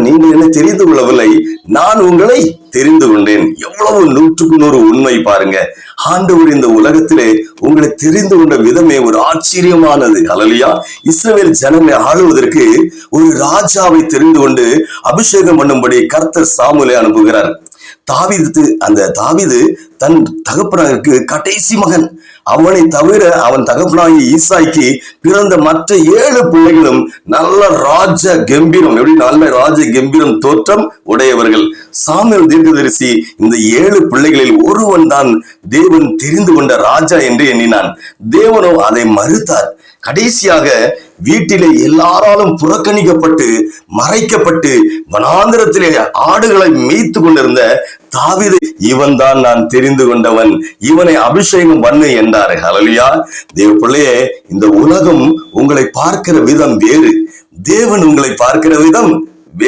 நீங்கள் என்னை தெரிந்து கொள்ளவில்லை, நான் உங்களை தெரிந்து கொண்டேன். எவ்வளவு 100க்கு 100 உண்மை பாருங்க. ஆண்டவர் இந்த உலகத்திலே உங்களை தெரிந்து கொண்ட விதமே ஒரு ஆச்சரியமானது. ஹல்லேலூயா. இஸ்ரவேல் ஜனங்களை ஆளுவதற்கு ஒரு ராஜாவை தெரிந்து கொண்டு அபிஷேகம் பண்ணும்படி கர்த்தர் சாமுவேலை அனுப்புகிறார். தாவீது தன் தகப்பனாருக்கு கடைசி மகன். அவனை தவிர அவன் தகப்பனாகி ஈசாய்க்கு பிறந்த மற்ற 7 பிள்ளைகளும் நல்ல ராஜ கம்பீரம், நல்ல ராஜ கம்பீரம் தோற்றம் உடையவர்கள். சாமுவேல் தீர்க்கதரிசி இந்த 7 பிள்ளைகளில் ஒருவன் தான் தேவன் தெரிந்து கொண்ட ராஜா என்று எண்ணினான். தேவனோ அதை மறுத்தார். கடைசியாக வீட்டிலே எல்லாராலும் புறக்கணிக்கப்பட்டு மறைக்கப்பட்டு வனாந்திரத்திலே ஆடுகளை மேய்த்து கொண்டிருந்த தாவீது, இவன் தான் நான் தெரிந்து கொண்டவன், இவனை அபிஷேகம் பண்ணு என்றார். ஹல்லேலூயா. தேவ பிள்ளையே, இந்த உலகம் உங்களை பார்க்கிற விதம் வேறு, தேவன் உங்களை பார்க்கிற விதம்